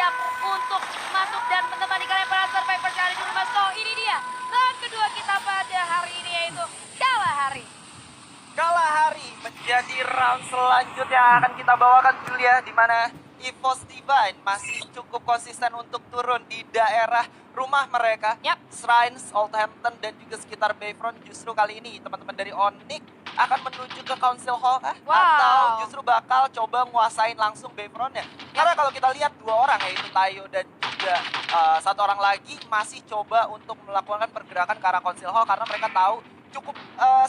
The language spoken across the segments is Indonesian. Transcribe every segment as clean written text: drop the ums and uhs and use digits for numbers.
siap untuk masuk dan menemani kalian para survivor kali di rumah. So ini dia round kedua kita pada hari ini yaitu Kalahari. Kalahari menjadi round selanjutnya yang akan kita bawakan Julia, di mana EVOS Divine masih cukup konsisten untuk turun di daerah rumah mereka. Yap. Shrines, Oldhampton, dan juga sekitar Bayfront. Justru kali ini teman-teman dari Onyx akan menuju ke Council Hall kah? Wow. Atau justru bakal coba nguasain langsung Bayfrontnya. Karena kalau kita lihat dua orang, yaitu Tayo dan juga satu orang lagi masih coba untuk melakukan pergerakan ke arah Council Hall karena mereka tahu cukup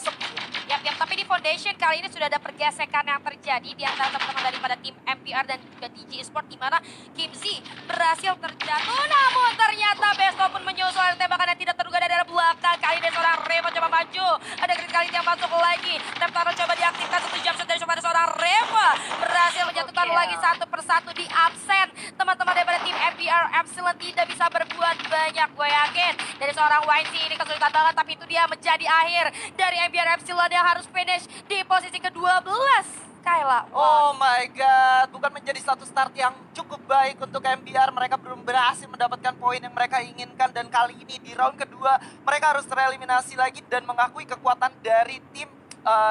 sepi. Yap, tapi di Foundation kali ini sudah ada pergesekan yang terjadi di antara teman-teman daripada tim MPR dan juga DG Esport, di mana Kim Z berhasil terjatuh, namun ternyata Besto pun menyusul tembakan yang tidak terduga dari arah belakang. Kali ini seorang Reva coba maju, ada kritik yang masuk lagi, Temptaron coba diaktifkan, satu jump shot dari seorang Reva berhasil menjatuhkan lagi satu persatu di absen. Teman-teman daripada tim MPR Epsilon tidak bisa berbuat banyak, gue yakin dari seorang YC ini kesulitan banget, tapi itu dia menjadi akhir dari MPR Epsilon yang harus finish di posisi ke-12. Kayla. Oh my god, bukan menjadi satu start yang cukup baik untuk MBR. Mereka belum berhasil mendapatkan poin yang mereka inginkan. Dan kali ini di round kedua, mereka harus tereliminasi lagi dan mengakui kekuatan dari tim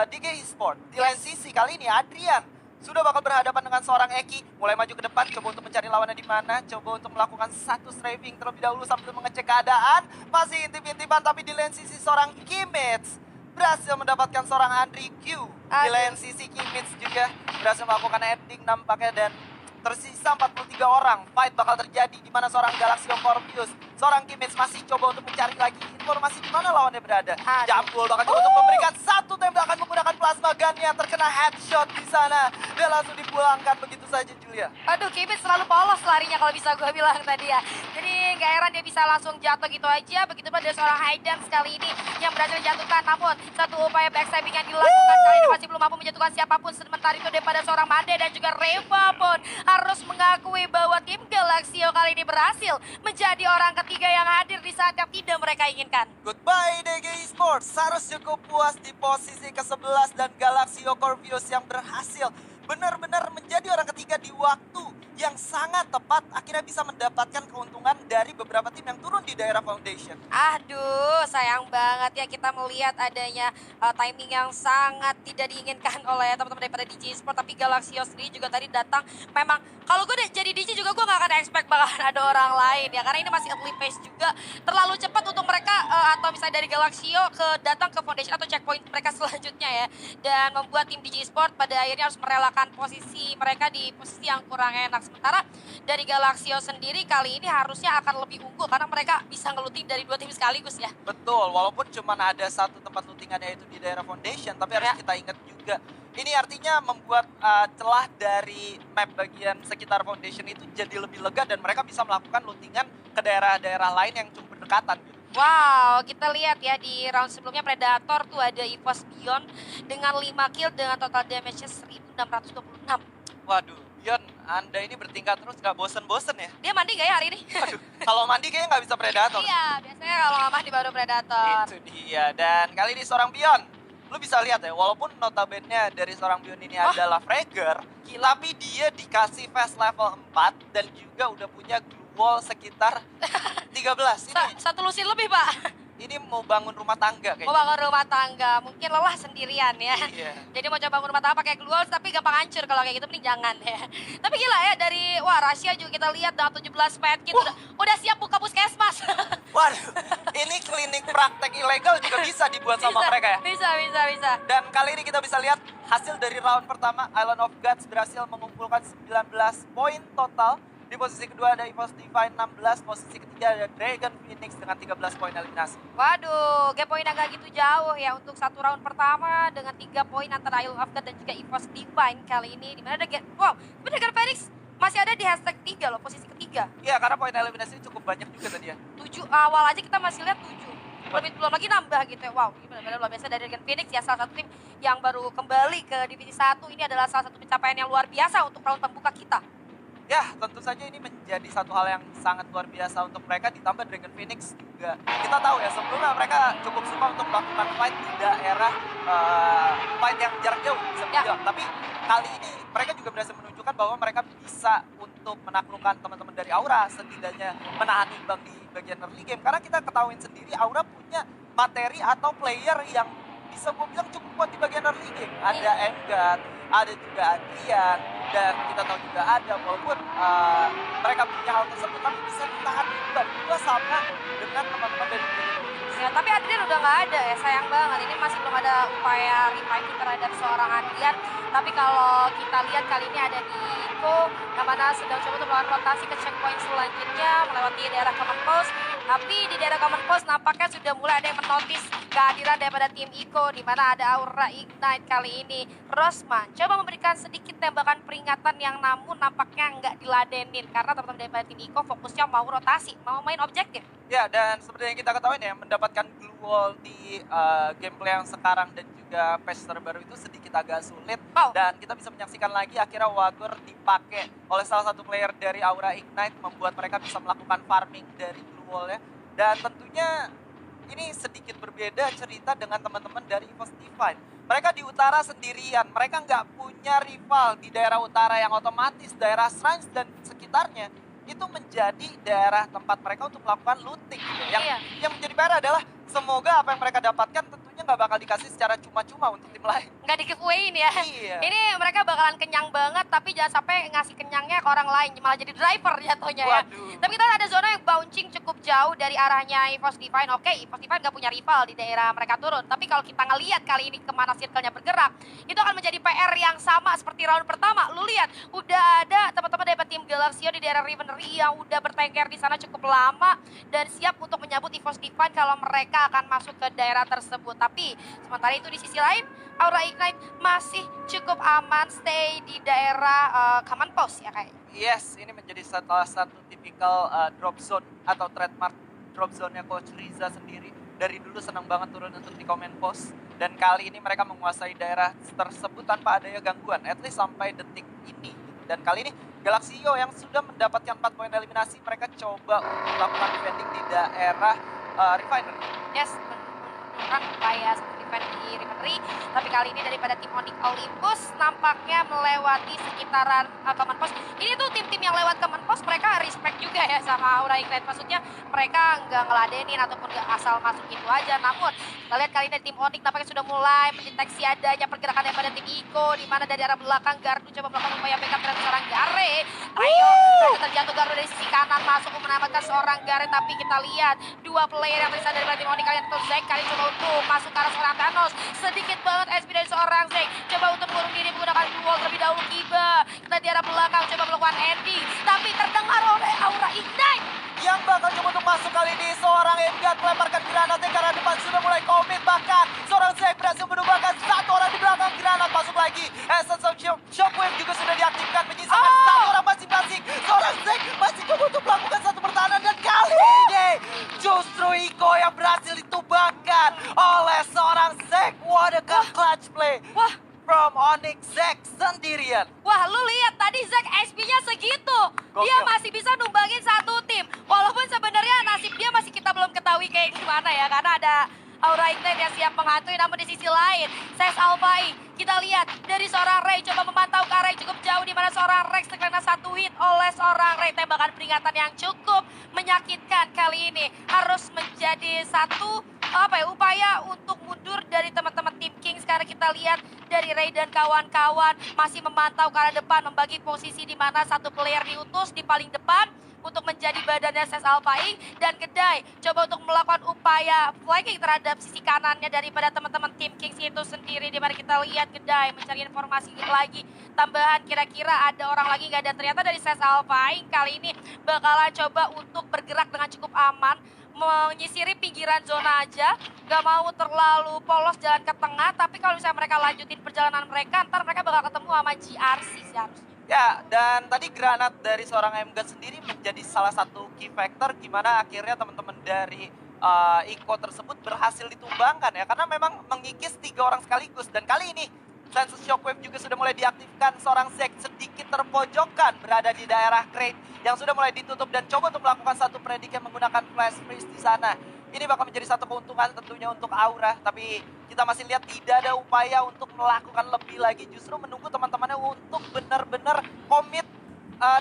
DG Esport. Di lain sisi, kali ini Adrian sudah bakal berhadapan dengan seorang Eki. Mulai maju ke depan, coba untuk mencari lawannya di mana. Coba untuk melakukan satu strafing terlebih dahulu sambil mengecek keadaan. Masih intip-intipan, tapi di lain sisi seorang Kimits berhasil mendapatkan seorang Andri Q. Di lain sisi Kimits juga berhasil melakukan ending nampaknya, dan tersisa 43 orang. Fight bakal terjadi di mana seorang Galaxy of Corvius, seorang Kimits masih coba untuk mencari lagi informasi di mana lawannya berada. Jambul bakal coba untuk memberikan satu tembakan menggunakan plasma gun yang terkena headshot di sana. Dia langsung dipulangkan begitu saja, Julia. Aduh, Kimits selalu polos larinya kalau bisa gue bilang tadi ya. Jadi gak heran dia bisa langsung jatuh gitu aja. Begitu pun ada seorang Haydn sekali ini yang berhasil dijatuhkan. Namun satu upaya backstabbing yang dilakukan kali ini masih belum mampu menjatuhkan siapapun. Sementara itu daripada seorang Made dan juga Reva pun harus mengakui bahwa tim Galaxio kali ini berhasil menjadi orang ketiga yang hadir di saat yang tidak mereka inginkan. Goodbye DG Esports, harus cukup puas di posisi ke-11 dan Galaxio Corvius yang berhasil benar-benar menjadi orang ketiga di waktu yang sangat tepat, akhirnya bisa mendapatkan keuntungan dari beberapa tim yang turun di daerah Foundation. Aduh, sayang banget ya kita melihat adanya timing yang sangat tidak diinginkan oleh teman-teman daripada DJ Sport. Tapi Galaxio sendiri juga tadi datang, memang kalau gue jadi DJ juga gue gak akan expect bakalan ada orang lain ya. Karena ini masih early pace juga, terlalu cepat untuk mereka atau misalnya dari Galaxio datang ke Foundation atau checkpoint mereka selanjutnya ya. Dan membuat tim DJ Sport pada akhirnya harus merelakan posisi mereka di posisi yang kurang enak. Sementara dari Galaxio sendiri kali ini harusnya akan lebih unggul karena mereka bisa ngeluting dari dua tim sekaligus ya. Betul, walaupun cuma ada satu tempat lootingan yaitu di daerah Foundation, tapi harus kita ingat juga, ini artinya membuat celah dari map bagian sekitar Foundation itu jadi lebih lega dan mereka bisa melakukan lootingan ke daerah-daerah lain yang cukup berdekatan gitu. Wow, kita lihat ya di round sebelumnya Predator tuh ada EVOS Beyond dengan 5 kill dengan total damage-nya 1626. Waduh, Bion, Anda ini bertingkat terus gak bosen-bosen ya? Dia mandi gak ya hari ini? Aduh, kalau mandi kayaknya nggak bisa Predator. Iya, biasanya kalau nggak mandi baru Predator. Itu dia, dan kali ini seorang Bion. Lu bisa lihat ya, walaupun notabene dari seorang Bion ini adalah Fragger, tapi dia dikasih fast level 4 dan juga udah punya glue wall sekitar 13. Satu lusin lebih, Pak. Ini mau bangun rumah tangga kayaknya. Mau bangun rumah tangga, mungkin lelah sendirian ya. Iya. Jadi mau coba bangun rumah tangga pakai glue walls, tapi gampang hancur kalau kayak gitu, mending jangan ya. Tapi gila ya, dari Rahasia juga kita lihat dengan 17 pet kit udah siap buka puskesmas. Waduh, ini klinik praktek ilegal juga bisa dibuat sama mereka ya. Bisa. Dan kali ini kita bisa lihat hasil dari round pertama, Island of Gods berhasil mengumpulkan 19 poin total. Di posisi kedua ada EVOS Divine 16, posisi ketiga ada Dragon Phoenix dengan 13 poin eliminasi. Waduh, gap poin agak gitu jauh ya untuk satu round pertama dengan 3 poin antara Island of God dan juga EVOS Divine kali ini. Dimana ada Dragon Phoenix masih ada di hashtag 3 loh, posisi ketiga. Iya, karena poin eliminasi cukup banyak juga tadi ya. 7 awal aja kita masih lihat 7. Belum lagi nambah gitu ya. Wow, ini benar-benar luar biasa dari Dragon Phoenix ya, salah satu tim yang baru kembali ke divisi 1. Ini adalah salah satu pencapaian yang luar biasa untuk round pembuka kita. Ya, tentu saja ini menjadi satu hal yang sangat luar biasa untuk mereka, ditambah Dragon Phoenix juga. Kita tahu ya, sebelumnya mereka cukup suka untuk melakukan fight di daerah fight yang jarak jauh bisa dibilang. Tapi kali ini mereka juga berhasil menunjukkan menunjukkan bahwa mereka bisa untuk menaklukkan teman-teman dari Aura, setidaknya menahan imbang di bagian early game. Karena kita ketahuin sendiri Aura punya materi atau player yang bisa gue bilang cukup kuat di bagian early game. Ada Engard, ada juga Adrian, dan kita tahu juga ada, walaupun mereka punya hal tersebut, tapi bisa ditahan imbang juga sama dengan teman-teman dari Ya, tapi Adrian udah nggak ada ya, sayang banget. Ini masih belum ada upaya reviving terhadap seorang Adrian. Tapi kalau kita lihat kali ini ada di Iko, yang mana sedang coba untuk melakukan rotasi ke checkpoint selanjutnya, melewati daerah common post. Tapi di daerah common post nampaknya sudah mulai ada yang menotis kehadiran daripada tim Iko, di mana ada Aura Ignite kali ini. Rosman coba memberikan sedikit tembakan peringatan yang namun nampaknya nggak diladenin. Karena teman-teman daripada tim Iko fokusnya mau rotasi, mau main objektif. Ya, dan seperti yang kita ketahui ya, mendapatkan glue wall di gameplay yang sekarang dan juga patch terbaru itu sedikit agak sulit. Wow. Dan kita bisa menyaksikan lagi akhirnya Wagor dipakai oleh salah satu player dari Aura Ignite, membuat mereka bisa melakukan farming dari glue wall ya. Dan tentunya ini sedikit berbeda cerita dengan teman-teman dari EVOS Divine. Mereka di utara sendirian, mereka nggak punya rival di daerah utara yang otomatis daerah Shrines dan sekitarnya itu menjadi daerah tempat mereka untuk melakukan looting gitu. Yang menjadi PR adalah semoga apa yang mereka dapatkan tentunya nggak bakal dikasih secara cuma-cuma untuk tim lain. Nggak di giveaway ya. Iya. Ini mereka bakalan kenyang banget, tapi jangan sampai ngasih kenyangnya ke orang lain, malah jadi driver jatuhnya ya. Waduh. Tapi kita ada zona yang bouncing cukup jauh dari arahnya EVOS Divine. Oke, EVOS Divine nggak punya rival di daerah mereka turun. Tapi kalau kita ngelihat kali ini kemana circle-nya bergerak, itu akan menjadi PR yang sama seperti round pertama. Lu lihat, udah ada teman-teman dari tim Galaxio di daerah Rivenery yang udah bertengker di sana cukup lama dan siap untuk menyambut EVOS Divine kalau mereka akan masuk ke daerah tersebut. Tapi sementara itu di sisi lain, Aura Ignite masih cukup aman stay di daerah command post ya kayak. Yes, ini menjadi salah satu tipikal drop zone atau trademark drop zone-nya Coach Riza sendiri. Dari dulu senang banget turun untuk di command post. Dan kali ini mereka menguasai daerah tersebut tanpa adanya gangguan, at least sampai detik ini. Dan kali ini Galaxio yang sudah mendapatkan 4 poin eliminasi, mereka coba untuk melakukan defending di daerah Refinery. Yes, menunjukkan upaya defend di Rivenery. Tapi kali ini daripada tim Onyx Olympus nampaknya melewati sekitaran command post. Ini tuh tim-tim yang lewat command post mereka respect juga ya sama Aura Ignite. Maksudnya mereka nggak ngeladenin ataupun nggak asal masuk gitu aja. Namun kita lihat kali ini tim Onyx nampaknya sudah mulai mendeteksi adanya pergerakan daripada tim Iko, di mana dari arah belakang Gardu coba melakukan upaya backup terhadap seorang Gare. Ayo, terjatuh Gardu dari sisi kanan masuk menamatkan seorang Gare. Tapi kita lihat dua player yang tersisa daripada tim Onyx kali ini, Zack kali coba untuk masuk ke arah seorang Thanos. Sedikit banget SP dari seorang Zack. Coba untuk mengurung diri menggunakan dual terlebih dahulu Kiba. Kita di arah belakang coba melakukan Andy. Tapi terdengar oleh Aura Ignite. Yang bakal coba untuk masuk kali ini seorang Engard melemparkan granatnya karena depan sudah mulai komit, bahkan seorang Zack berhasil menumbangkan satu orang di belakang granat masuk lagi. Essence of Shockwave juga sudah diaktifkan menyisakan satu orang masing-masing. Seorang Zack masih coba untuk melakukan satu pertahanan dan kali ini justru Iko yang berhasil ditumbangkan oleh seorang Zack. What a clutch play. Wah. From Onyx Zack sendirian. Wah, lu lihat tadi Zack SP-nya segitu. Dia masih bisa numbangin satu tim. Walaupun sebenarnya nasib dia masih kita belum ketahui kayak gimana ya. Karena ada Aura Ignite yang siap menghantui. Namun di sisi lain, Ses Alphai kita lihat dari seorang Ray coba memantau ke arah yang cukup jauh, di mana seorang Rex terkena satu hit oleh seorang Ray. Tembakan peringatan yang cukup menyakitkan kali ini harus menjadi satu upaya untuk mundur dari teman-teman tim Kings. Karena kita lihat dari Ray dan kawan-kawan masih memantau ke arah depan, membagi posisi di mana satu player diutus di paling depan untuk menjadi badannya Ses Alphai, dan Kedai coba untuk melakukan upaya flanking terhadap sisi kanannya daripada teman-teman tim Kings itu sendiri, di mana kita lihat Kedai mencari informasi lagi tambahan kira-kira ada orang lagi nggak, dan ternyata dari Ses Alphai kali ini bakalan coba untuk bergerak dengan cukup aman, menyisiri pinggiran zona aja, gak mau terlalu polos jalan ke tengah. Tapi kalau misalnya mereka lanjutin perjalanan mereka, ntar mereka bakal ketemu sama GRC sih harusnya. Ya, dan tadi granat dari seorang MGUT sendiri menjadi salah satu key factor gimana akhirnya teman-teman dari Iko tersebut berhasil ditumbangkan ya. Karena memang mengikis 3 orang sekaligus, dan kali ini Sense Shockwave juga sudah mulai diaktifkan. Seorang Zack sedikit terpojokkan berada di daerah crate yang sudah mulai ditutup dan coba untuk melakukan satu predik yang menggunakan flash freeze di sana. Ini bakal menjadi satu keuntungan tentunya untuk Aura, tapi kita masih lihat tidak ada upaya untuk melakukan lebih lagi, justru menunggu teman-temannya untuk benar-benar komit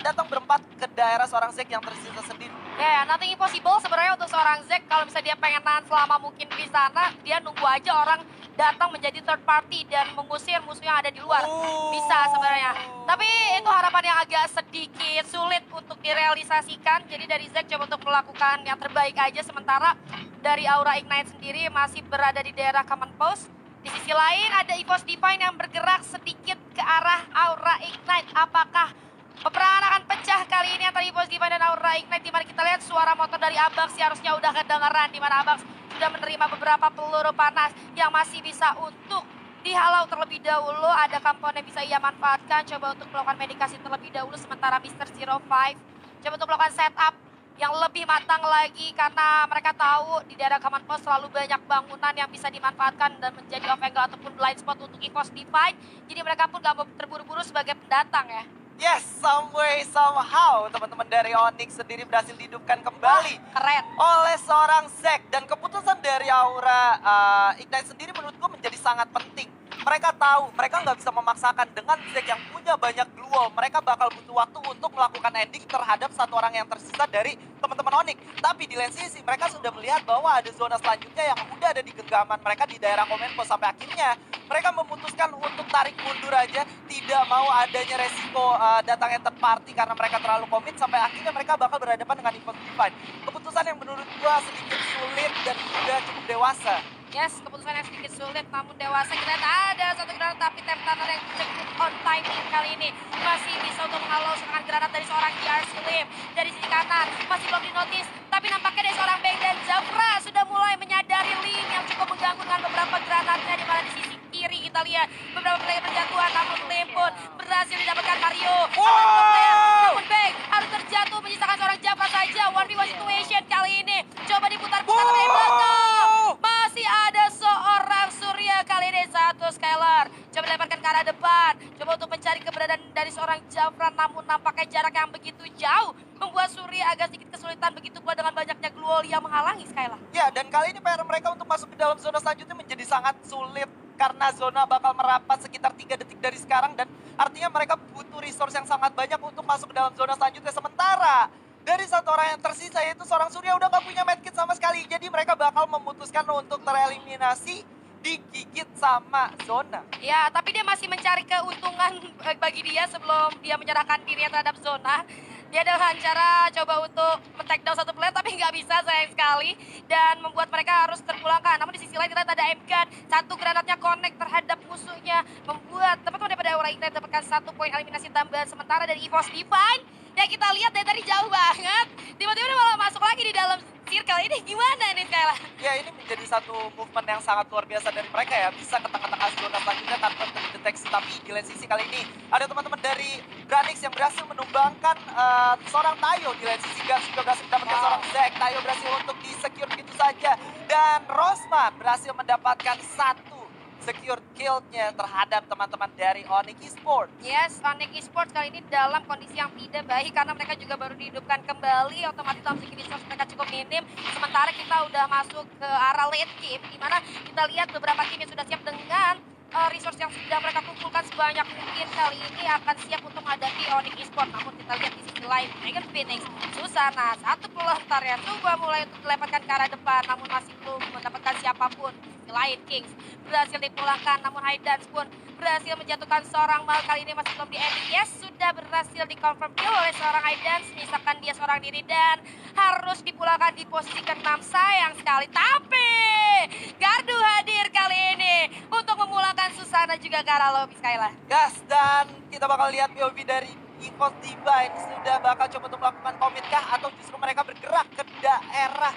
datang berempat ke daerah seorang Zek yang tersisa sendiri. Ya, nothing impossible sebenarnya untuk seorang Zack kalau misalnya dia pengen nahan selama mungkin di sana, dia nunggu aja orang datang menjadi third party dan mengusir musuh yang ada di luar. Bisa sebenarnya. Tapi itu harapan yang agak sedikit sulit untuk direalisasikan. Jadi dari Zack coba untuk melakukan yang terbaik aja, sementara dari Aura Ignite sendiri masih berada di daerah command post. Di sisi lain ada EVOS Divine yang bergerak sedikit ke arah Aura Ignite. Apakah peperangan akan pecah kali ini antara EVOS Divine dan Aura Ignite, di mana kita lihat suara motor dari Abax harusnya udah kedengeran, di mana Abax sudah menerima beberapa peluru panas yang masih bisa untuk dihalau terlebih dahulu. Ada kampon yang bisa ia manfaatkan, coba untuk melakukan medikasi terlebih dahulu, sementara Mr. 05 coba untuk melakukan setup yang lebih matang lagi karena mereka tahu di daerah command post selalu banyak bangunan yang bisa dimanfaatkan dan menjadi off angle ataupun blind spot untuk EVOS Divine. Jadi mereka pun gak mau terburu-buru sebagai pendatang ya. Yes, some way, somehow teman-teman dari Onyx sendiri berhasil dihidupkan kembali Keren. oleh seorang Zack. Dan keputusan dari Aura Ignite sendiri menurutku menjadi sangat penting. Mereka tahu, mereka nggak bisa memaksakan dengan Zack yang punya banyak glue. Mereka bakal butuh waktu untuk melakukan ending terhadap satu orang yang tersisa dari teman-teman Onyx. Tapi di lain sisi mereka sudah melihat bahwa ada zona selanjutnya yang udah ada di genggaman mereka di daerah Command Post. Sampai akhirnya mereka memutuskan untuk tarik mundur aja, tidak mau adanya resiko datangnya third party karena mereka terlalu komit. Sampai akhirnya mereka bakal berhadapan dengan EVOS Divine. Keputusan yang menurut gua sedikit sulit dan juga cukup dewasa. Yes, keputusan yang sedikit sulit namun dewasa. Kita lihat ada satu granat tapi Temp Tunnel yang cukup on timing kali ini. Masih bisa untuk menghalau serangan granat dari seorang GRC Lim. Dari sisi kanan masih belum dinotis. Tapi nampaknya dari seorang Bang dan Zafra sudah mulai menyadari Lim yang cukup mengganggu dengan beberapa granatnya. Di mana di sisi kiri kita lihat beberapa player berjatuhan. Namun Lim pun berhasil didapatkan Mario. Namun Bang harus terjatuh menyisakan seorang Zafra saja. 1v1 situation kali ini. Coba diputar-putar dari belakang. Masih ada seorang Surya kali ini, satu Skylar. Coba dilemparkan ke arah depan. Coba untuk mencari keberadaan dari seorang Jafran. Namun nampaknya jarak yang begitu jauh membuat Surya agak sedikit kesulitan. Begitu pula dengan banyaknya Gluol yang menghalangi Skylar. Ya, dan kali ini PR mereka untuk masuk ke dalam zona selanjutnya menjadi sangat sulit. Karena zona bakal merapat sekitar 3 detik dari sekarang. Dan artinya mereka butuh resource yang sangat banyak untuk masuk ke dalam zona selanjutnya. Sementara dari satu orang yang tersisa yaitu seorang Surya udah gak punya medkit sama sekali. Jadi mereka bakal memutuskan untuk tereliminasi, digigit sama zona. Ya, tapi dia masih mencari keuntungan bagi dia sebelum dia menyerahkan dirinya terhadap zona. Dia dengan cara coba untuk men-take down satu player tapi nggak bisa, sayang sekali. Dan membuat mereka harus terpulangkan. Namun di sisi lain kita lihat ada M-Gun. Satu granatnya connect terhadap musuhnya. Membuat teman-teman daripada Aura Ignite dapatkan 1 poin eliminasi tambahan. Sementara dari EVOS Divine, ya kita lihat dari tadi jauh banget. Tiba-tiba dia malah masuk lagi di dalam circle. Ini gimana nih Skylar? Ya, ini menjadi satu movement yang sangat luar biasa dari mereka ya. Bisa ke tengah-tengah zona selanjutnya tanpa terdeteksi. Tapi di lain sisi kali ini ada teman-teman dari Branix yang berhasil menumbangkan seorang Tayo. Di lain sisi Gans juga berhasil mendapatkan seorang Zack. Tayo berhasil untuk di-secure begitu saja. Dan Rosman berhasil mendapatkan 1 secure kill-nya terhadap teman-teman dari Onyx Esports. Yes, Onyx Esports kali ini dalam kondisi yang tidak baik karena mereka juga baru dihidupkan kembali. Otomatis dalam segi resource mereka cukup minim. Sementara kita udah masuk ke arah late game, di mana kita lihat beberapa tim yang sudah siap dengan resource yang sudah mereka kumpulkan sebanyak mungkin. Kali ini akan siap untuk menghadapi Onyx Esports. Namun kita lihat di sisi lain, Dragon Phoenix, Susana, satu pelontar ya, coba mulai untuk dilemparkan ke arah depan. Namun masih belum mendapatkan siapapun. Di lain Kings berhasil dipulangkan, namun Haidans pun berhasil menjatuhkan seorang Mal. Kali ini masih belum di ending. Yes, sudah berhasil di-confirm kill oleh seorang Haidans. Misalkan dia seorang diri dan harus dipulangkan di posisi ke-6. Sayang sekali. Tapi Gardu hadir kali ini untuk memulangkan Susana juga ke arah lobby Skylar. Gas, dan kita bakal lihat POV dari EVOS Divine sudah bakal coba untuk melakukan komit kah atau justru mereka bergerak ke daerah.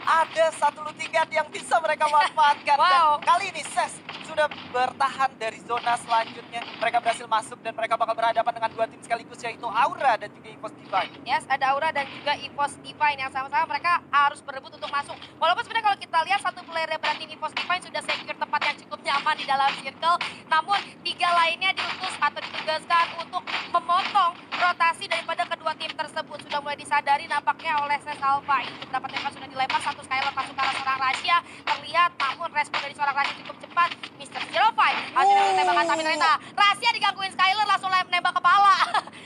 Ada satu looting guard yang bisa mereka manfaatkan. Wow. Dan kali ini Ses sudah bertahan dari zona selanjutnya. Mereka berhasil masuk dan mereka bakal berhadapan dengan dua tim sekaligus, yaitu Aura dan juga EVOS Divine. Yes, ada Aura dan juga EVOS Divine yang sama-sama mereka harus berebut untuk masuk. Walaupun sebenarnya kalau kita lihat satu player dari tim EVOS Divine sudah secure tempat yang cukup nyaman di dalam circle. Namun 3 lainnya diutus atau ditugaskan untuk memotong rotasi daripada kedua tim tersebut. Sudah mulai disadari nampaknya oleh Ses Alpha. Ini beberapa tembakan sudah dilempar, satu Skyler masuk ke arah seorang Rasya. Terlihat namun respon dari seorang Rasya cukup cepat. Mr. 05 hasil dari tembakan tapi ternyata Rasya digangguin Skyler langsung menembak kepala.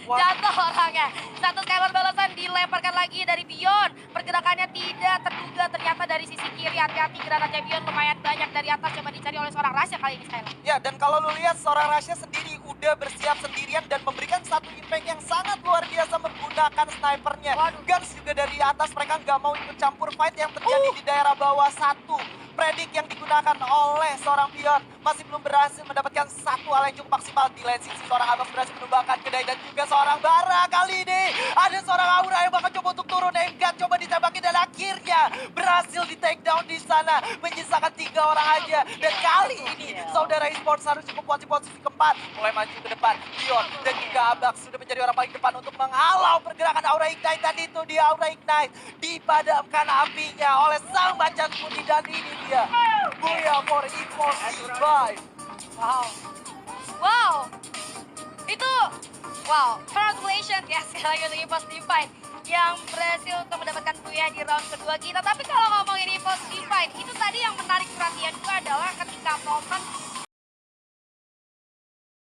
Wah. Jatuh orangnya. Satu Skyler balasan dilemparkan lagi dari Beyond. Pergerakannya tidak terduga ternyata dari sisi kiri. Hati-hati granatnya Beyond lumayan banyak dari atas. Coba dicari oleh seorang Rasya kali ini Skyler. Ya, dan kalau lu lihat seorang Rasya sendiri udah bersiap sendirian dan memberikan satu impact yang sangat luar biasa menggunakan snipernya. Waduh. Guns juga dari atas, mereka nggak mau ikut campur fight yang terjadi di daerah bawah satu. Predik yang digunakan oleh seorang Beyond masih belum berhasil mendapatkan satu hal yang cukup maksimal. Di lain sisi seorang Abang berhasil menumbangkan kedai dan juga seorang Bara. Kali ini ada seorang Aura yang bakal coba untuk turun. Enggan coba ditembaki dan akhirnya berhasil di take down di sana. Menyisakan 3 orang aja. Dan kali ini saudara esports harus cukup posisi keempat. Mulai maju ke depan. Beyond dan juga Abang sudah menjadi orang paling depan untuk menghalau pergerakan Aura Ignite. Dan itu dia Aura Ignite dipadamkan apinya oleh sang macan putih dan ini dia. Booyah for EVOS Divine. Wow. Wow. Itu wow. Congratulations ya sekali lagi untuk EVOS Divine yang berhasil untuk mendapatkan booyah di round kedua kita. Tapi kalau ngomongin EVOS Divine, itu tadi yang menarik perhatian gue adalah